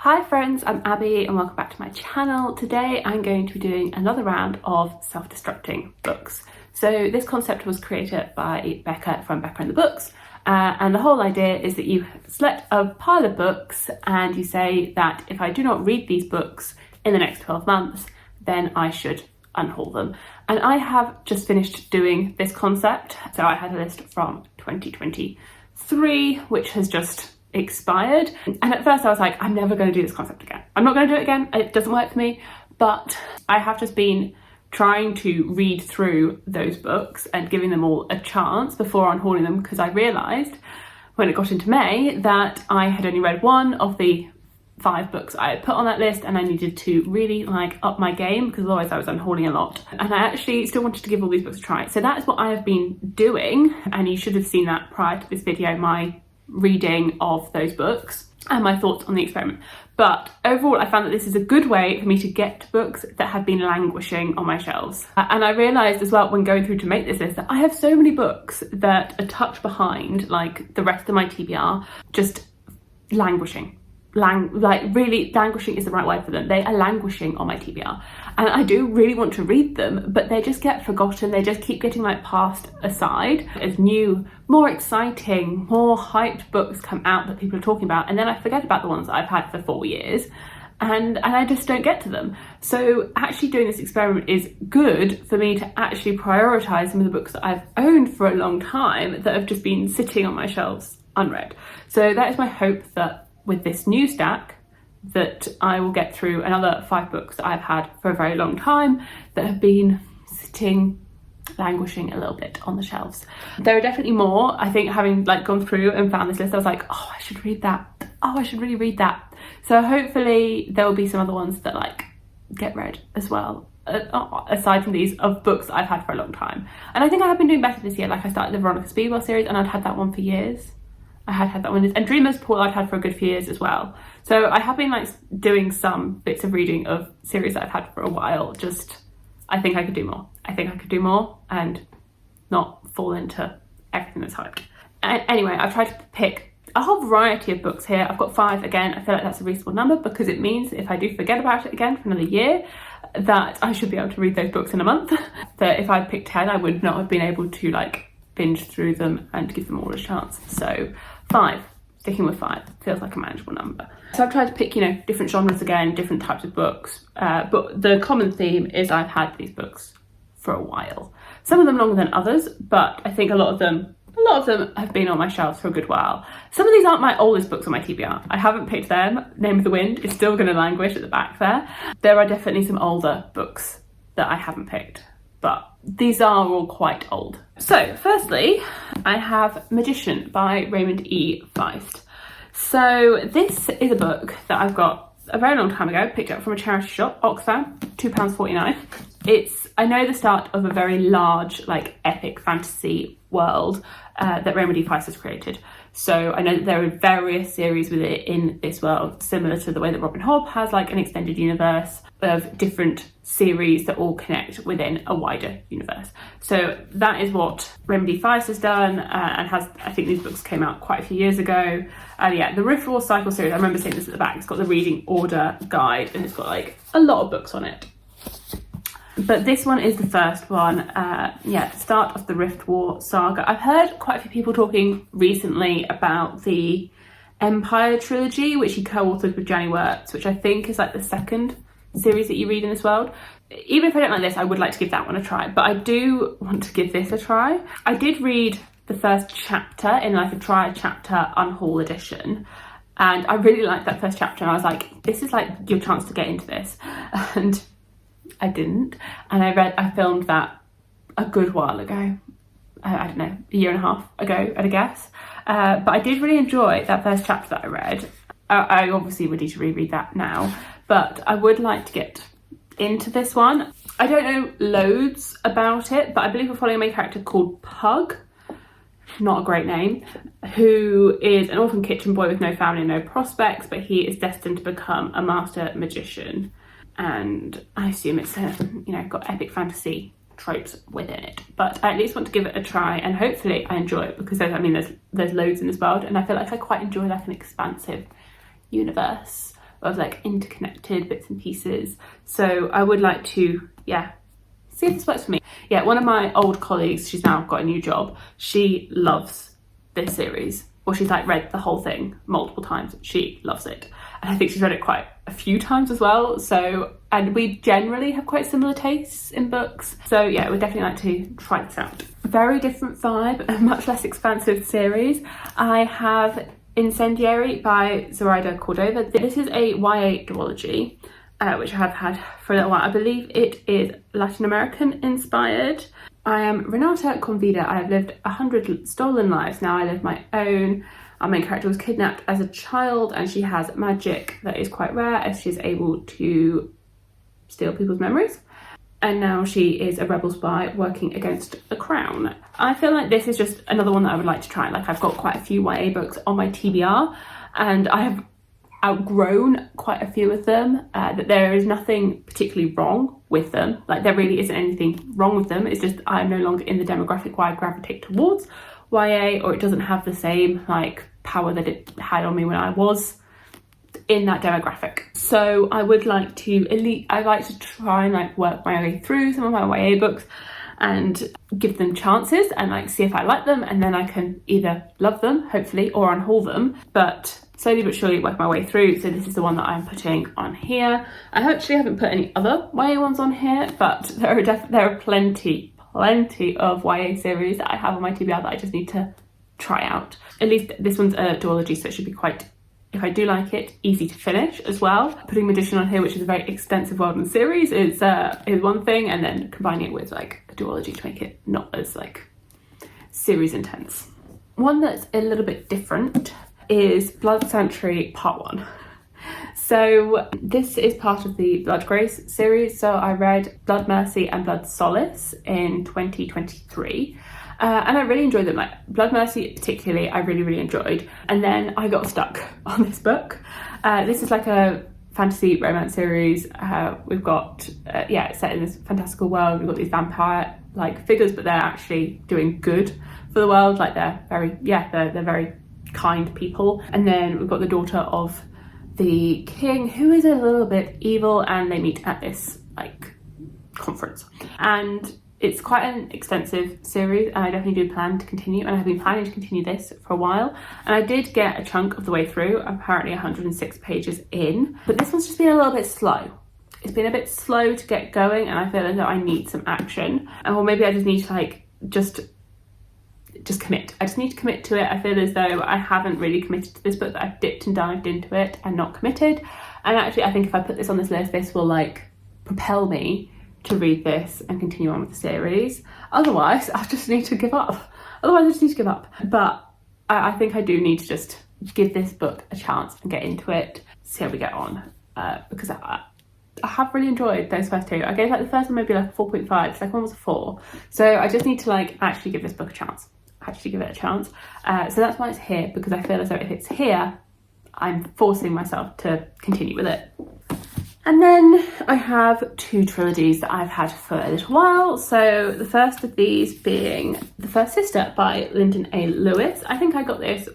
Hi friends, I'm Abby and welcome back to my channel. Today I'm going to be doing another round of self-destructing books. So this concept was created by Becca from Becca and the Books, and the whole idea is that you select a pile of books and you say that if I do not read these books in the next 12 months, then I should unhaul them. And I have just finished doing this concept. So I had a list from 2023, which has just expired. And at first I was like, I'm never going to do this concept again. I'm not going to do it again. It doesn't work for me. But I have just been trying to read through those books and giving them all a chance before unhauling them, because I realised when it got into May that I had only read one of the 5 books I had put on that list, and I needed to really up my game, because otherwise I was unhauling a lot. And I actually still wanted to give all these books a try. So that is what I have been doing, and you should have seen that prior to this video, my reading of those books and my thoughts on the experiment. But overall I found that this is a good way for me to get to books that have been languishing on my shelves. And I realised as well when going through to make this list that I have so many books that are tucked behind like the rest of my TBR, just languishing. Really languishing is the right word for them. They are languishing on my TBR, and I do really want to read them, but they just get forgotten. They just keep getting passed aside as new, more exciting, more hyped books come out that people are talking about, and then I forget about the ones that I've had for 4 years, and I just don't get to them. So actually doing this experiment is good for me to actually prioritise some of the books that I've owned for a long time that have just been sitting on my shelves unread. So that is my hope, that with this new stack that I will get through another 5 books that I've had for a very long time that have been sitting, languishing a little bit on the shelves. There are definitely more. I think having gone through and found this list, I was like, oh, I should read that. Oh, I should really read that. So hopefully there will be some other ones that get read as well, aside from these, of books that I've had for a long time. And I think I have been doing better this year. I started the Veronica Speedwell series and I'd had that one for years. I had that one, and Dreamer's Pool I'd had for a good few years as well. So I have been doing some bits of reading of series that I've had for a while. Just, I think I could do more. I think I could do more and not fall into everything that's hyped. And anyway, I've tried to pick a whole variety of books here. I've got 5 again. I feel like that's a reasonable number, because it means if I do forget about it again for another year, that I should be able to read those books in a month. That if I picked 10, I would not have been able to binge through them and give them all a chance. So 5, sticking with 5 feels like a manageable number. So I've tried to pick different genres again, different types of books, but the common theme is I've had these books for a while. Some of them longer than others, but I think a lot of them have been on my shelves for a good while. Some of these aren't my oldest books on my TBR. I haven't picked them. Name of the Wind is still going to languish at the back there. There are definitely some older books that I haven't picked, but these are all quite old. So firstly, I have Magician by Raymond E. Feist. So this is a book that I've got a very long time ago, picked up from a charity shop, Oxfam, £2.49. It's, I know, the start of a very large, epic fantasy world that Raymond E. Feist has created. So I know that there are various series with it in this world, similar to the way that Robin Hobb has an extended universe of different series that all connect within a wider universe. So that is what Raymond E. Feist has done, and has, I think these books came out quite a few years ago. Yeah, the Rift War Cycle series, I remember seeing this at the back. It's got the reading order guide and it's got a lot of books on it. But this one is the first one, start of the Rift War saga. I've heard quite a few people talking recently about the Empire trilogy, which he co-authored with Janny Wirtz, which I think is the second series that you read in this world. Even if I don't like this, I would like to give that one a try, but I do want to give this a try. I did read the first chapter in a try chapter unhaul edition, and I really liked that first chapter, and I was like, this is your chance to get into this. And I didn't, and I filmed that a good while ago. I don't know, a year and a half ago at a guess. But I did really enjoy that first chapter that I read. I obviously would need to reread that now, but I would like to get into this one. I don't know loads about it, but I believe we're following a main character called Pug, not a great name, who is an orphan kitchen boy with no family and no prospects, but he is destined to become a master magician. And I assume it's got epic fantasy tropes within it, but I at least want to give it a try, and hopefully I enjoy it, because there's loads in this world, and I feel like I quite enjoy an expansive universe of like interconnected bits and pieces. So I would like to, see if this works for me. Yeah, one of my old colleagues, she's now got a new job, she loves this series. Well, she's like read the whole thing multiple times. She loves it. And I think she's read it quite a few times as well. So, and we generally have quite similar tastes in books. So yeah, we'd definitely like to try this out. Very different vibe, a much less expansive series. I have Incendiary by Zorida Cordova. This is a YA duology, which I have had for a little while. I believe it is Latin American inspired. I am Renata Convida. I have lived 100 stolen lives. Now I live my own. Our main character was kidnapped as a child and she has magic that is quite rare as she's able to steal people's memories. And now she is a rebel spy working against the crown. I feel like this is just another one that I would like to try. Like I've got quite a few YA books on my TBR and I have outgrown quite a few of them, that there is nothing particularly wrong with them. Like there really isn't anything wrong with them. It's just I'm no longer in the demographic where I gravitate towards YA, or it doesn't have the same like power that it had on me when I was in that demographic. So I would like to I'd like to try and like work my way through some of my YA books and give them chances and like see if I like them, and then I can either love them hopefully or unhaul them, but slowly but surely work my way through. So this is the one that I'm putting on here. I actually haven't put any other YA ones on here, but there are plenty of YA series that I have on my TBR that I just need to try out. At least this one's a duology, so it should be quite, if I do like it, easy to finish as well. Putting Magician on here, which is a very extensive world and series, is one thing, and then combining it with like a duology to make it not as like series intense. One that's a little bit different is Blood Sentry Part 1. So this is part of the Blood Grace series. So I read Blood Mercy and Blood Solace in 2023. And I really enjoyed them. Like Blood Mercy particularly, I really enjoyed. And then I got stuck on this book. This is like a fantasy romance series. We've got, it's set in this fantastical world. We've got these vampire like figures, but they're actually doing good for the world. Like they're very kind people. And then we've got the daughter of the king, who is a little bit evil, and they meet at this like conference. And it's quite an extensive series, and I definitely do plan to continue, and I've been planning to continue this for a while. And I did get a chunk of the way through, apparently 106 pages in, but this one's just been a little bit slow. It's been a bit slow to get going, and I feel as though I need some action. And well, maybe I just need to like just commit. I just need to commit to it. I feel as though I haven't really committed to this book, that I've dipped and dived into it and not committed. And actually I think if I put this on this list, this will like propel me to read this and continue on with the series. Otherwise I just need to give up. But I think I do need to just give this book a chance and get into it, see how we get on, because I have really enjoyed those first two. I gave like the first one maybe like a 4.5, the second one was a 4. So I just need to like actually give this book a chance. So that's why it's here, because I feel as though if it's here, I'm forcing myself to continue with it. And then I have 2 trilogies that I've had for a little while. So the first of these being The First Sister by Lyndon A. Lewis. I think I got this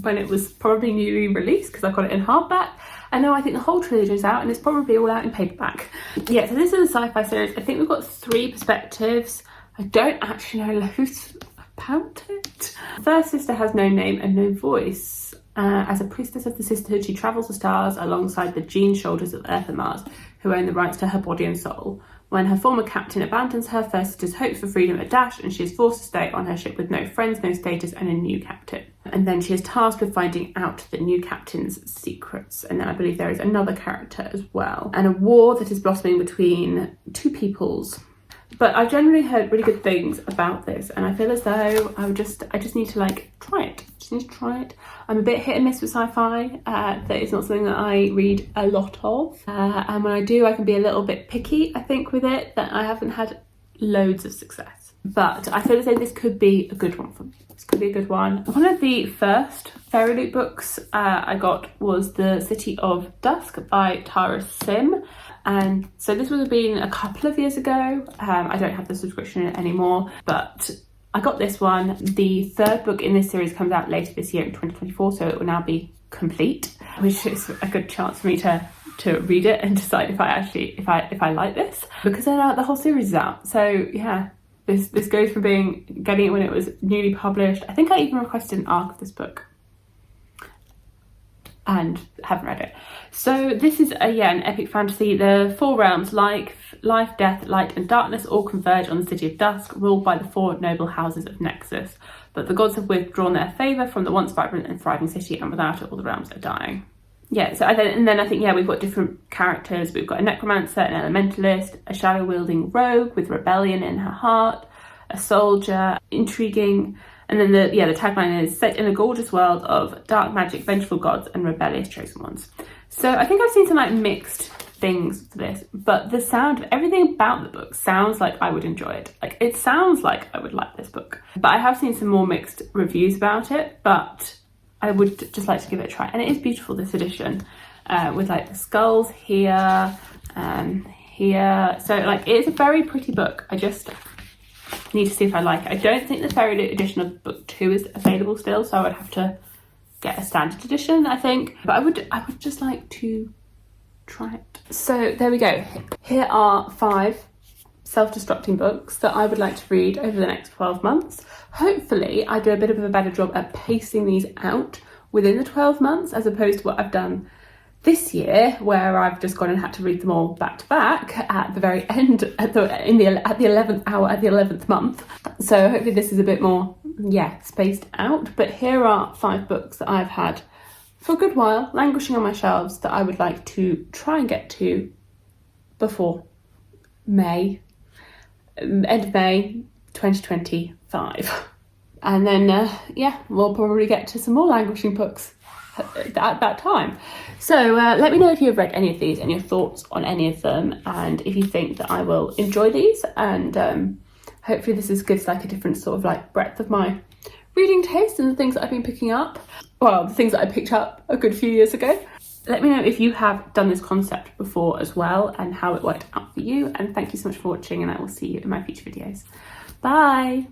when it was probably newly released, because I got it in hardback. And now I think the whole trilogy is out, and it's probably all out in paperback. Yeah, so this is a sci-fi series. I think we've got 3 perspectives. I don't actually know loads about it. First Sister has no name and no voice. As a priestess of the sisterhood, she travels the stars alongside the gene shoulders of Earth and Mars, who own the rights to her body and soul. When her former captain abandons her, First Sister's hopes for freedom are dashed, and she is forced to stay on her ship with no friends, no status, and a new captain. And then she is tasked with finding out the new captain's secrets. And then I believe there is another character as well. And a war that is blossoming between 2 peoples. But I've generally heard really good things about this, and I feel as though I just need to like try it. I'm a bit hit and miss with sci-fi. That is not something that I read a lot of, and when I do, I can be a little bit picky, I think, with it, that I haven't had loads of success. But I feel as though this could be a good one for me. This could be a good one. One of the first Fairy Loot books I got was The City of Dusk by Tara Sim. And so this would have been a couple of years ago. I don't have the subscription anymore, but I got this one. The third book in this series comes out later this year in 2024, so it will now be complete, which is a good chance for me to read it and decide if I like this, because then the whole series is out. So yeah, this goes from getting it when it was newly published. I think I even requested an ARC of this book and haven't read it. So this is an epic fantasy. The four realms, life, death, light and darkness, all converge on the city of Dusk, ruled by the four noble houses of Nexus. But the gods have withdrawn their favour from the once vibrant and thriving city, and without it all the realms are dying. Yeah, so and then I think, we've got different characters. We've got a necromancer, an elementalist, a shadow-wielding rogue with rebellion in her heart, a soldier, intriguing, and then the tagline is set in a gorgeous world of dark magic, vengeful gods, and rebellious chosen ones. So I think I've seen some mixed things for this, but the sound of everything about the book sounds like I would enjoy it. It sounds like I would like this book. But I have seen some more mixed reviews about it, but I would just like to give it a try. And it is beautiful, this edition, with the skulls here and here. So it's a very pretty book. I just need to see if I like it. I don't think the Fairy edition of book 2 is available still, so I would have to get a standard edition, I think. But I would just like to try it. So there we go. Here are 5 self-destructing books that I would like to read over the next 12 months. Hopefully I do a bit of a better job at pacing these out within the 12 months, as opposed to what I've done this year, where I've just gone and had to read them all back to back at the very end, at the 11th hour, at the 11th month. So hopefully this is a bit more, spaced out. But here are 5 books that I've had for a good while, languishing on my shelves, that I would like to try and get to before May, end of May 2025. And then, we'll probably get to some more languishing books at that time. So let me know if you've read any of these and your thoughts on any of them, and if you think that I will enjoy these, and hopefully this gives a different sort of breadth of my reading taste and the things that I've been picking up. Well, the things that I picked up a good few years ago. Let me know if you have done this concept before as well and how it worked out for you, and thank you so much for watching, and I will see you in my future videos. Bye!